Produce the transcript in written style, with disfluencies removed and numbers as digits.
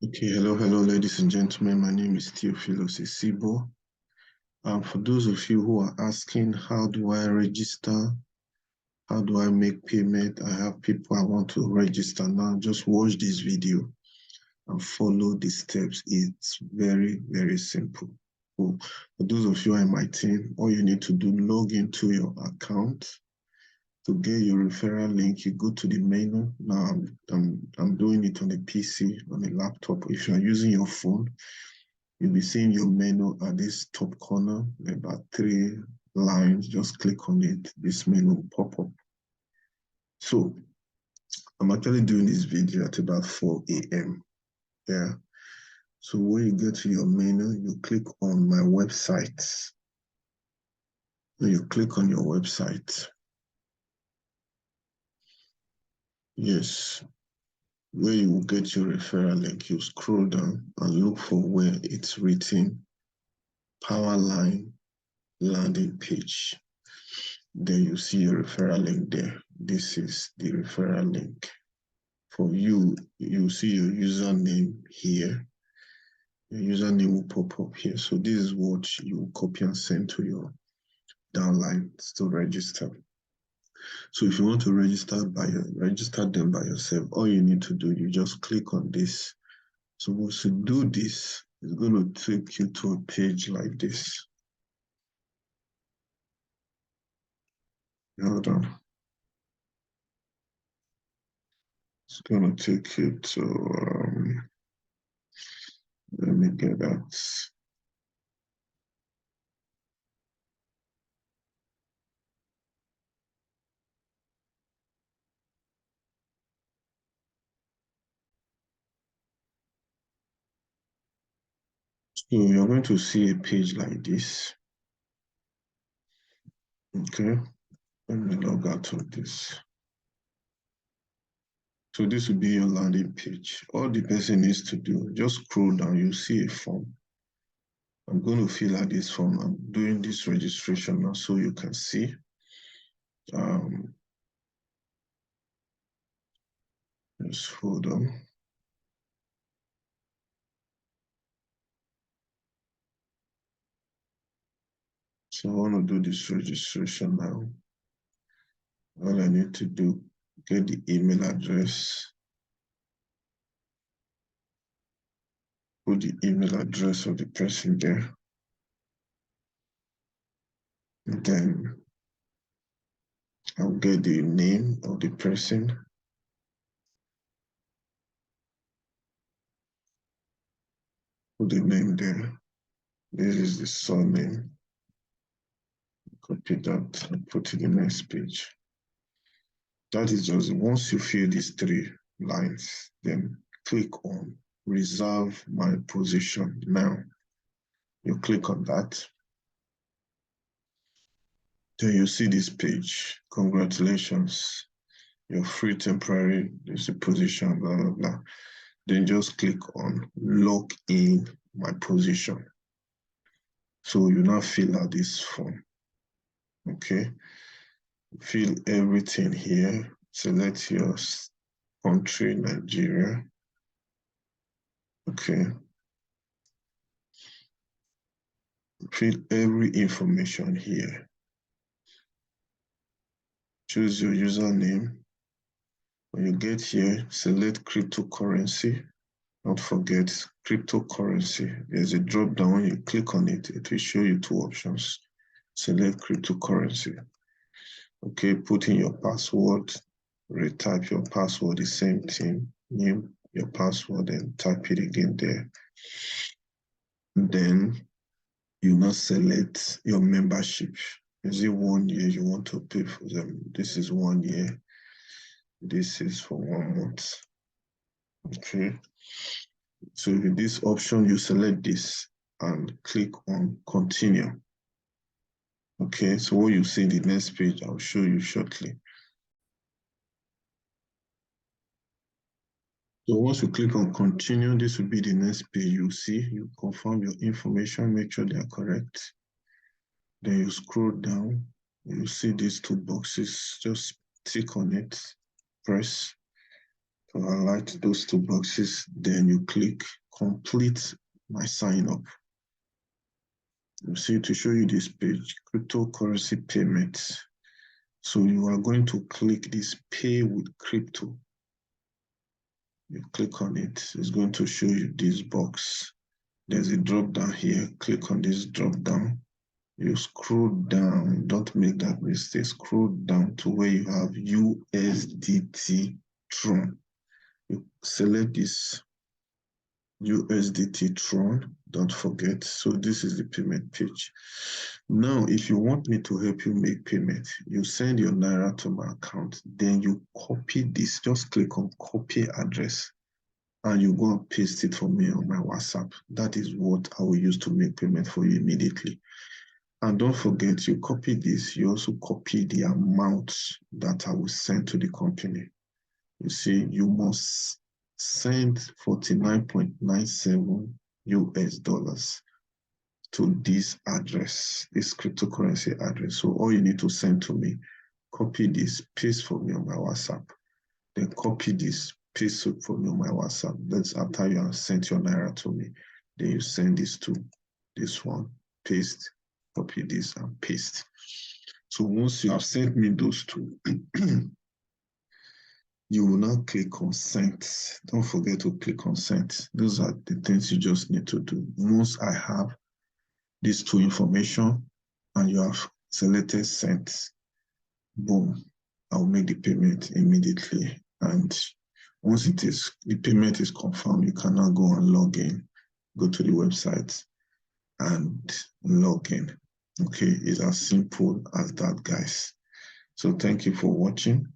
Okay, hello, ladies and gentlemen. My name is Theophilus Isibo. For those of you who are asking, how do I register? How do I make payment? I have people I want to register now. Just watch this video and follow the steps. It's very, very simple. So for those of you in my team, all you need to do, log into your account. To get your referral link, you go to the menu. Now I'm doing it on a PC, on a laptop. If you are using your phone, you'll be seeing your menu at this top corner, about 3 lines. Just click on it. This menu will pop up. So I'm actually doing this video at about 4 a.m. Yeah. So when you get to your menu, you click on my website. When you click on your website, yes, where you will get your referral link, you scroll down and look for where it's written Powerline landing page. Then you see your referral link there. This is the referral link. For you, you see your username here. Your username will pop up here. So this is what you copy and send to your downlines to register. So if you want to register them by yourself, all you need to do, you just click on this. So once you do this, it's going to take you to a page like this. Hold on. It's going to take you to, let me get that. So you're going to see a page like this. Okay, let me log out of this. So this will be your landing page. All the person needs to do, just scroll down, you see a form. I'm going to fill out this form. I'm doing this registration now so you can see. Just hold on. So I want to do this registration now. All I need to do, get the email address. Put the email address of the person there. And then I'll get the name of the person. Put the name there. This is the surname. Copy that and put it in the next page. That is just once you fill these 3 lines, then click on reserve my position now. You click on that. Then you see this page. Congratulations. You're free temporary. There's a position, blah, blah, blah. Then just click on log in my position. So you now fill out this form. Okay. Fill everything here. Select your country, Nigeria. Okay. Fill every information here. Choose your username. When you get here, select cryptocurrency. Don't forget cryptocurrency. There's a drop down. When you click on it, it will show you 2 options. Select cryptocurrency. Okay, put in your password. Retype your password, the same thing. Name your password and type it again there. Then you now select your membership. Is it 1 year you want to pay for them? This is 1 year. This is for 1 month. Okay. So in this option, you select this and click on continue. Okay, so what you see in the next page, I'll show you shortly. So once you click on continue, this will be the next page you see. You confirm your information, make sure they are correct. Then you scroll down, you see these 2 boxes, just tick on it, press, highlight those two boxes, then you click complete my sign up. You see, to show you this page, cryptocurrency payments. So you are going to click this pay with crypto. You click on it, it's going to show you this box. There's a drop down here. Click on this drop down. You scroll down, don't make that mistake. Scroll down to where you have USDT Tron. You select this USDT Tron, don't forget. So this is the payment page. Now, if you want me to help you make payment, you send your Naira to my account, then you copy this. Just click on copy address and you go and paste it for me on my WhatsApp. That is what I will use to make payment for you immediately. And don't forget, you copy this, you also copy the amount that I will send to the company. You see, you must send 49.97 US dollars to this address, this cryptocurrency address. So all you need to send to me, copy this, paste for me on my WhatsApp. Then copy this, paste it for me on my WhatsApp. That's after you have sent your Naira to me. Then you send this to this one, paste, copy this and paste. So once you have sent me those two, you will now click consent. Don't forget to click consent. Those are the things you just need to do. Once I have these two information and you have selected sent, boom, I'll make the payment immediately. And once the payment is confirmed, you can now go and log in, go to the website and log in. Okay, it's as simple as that, guys. So thank you for watching.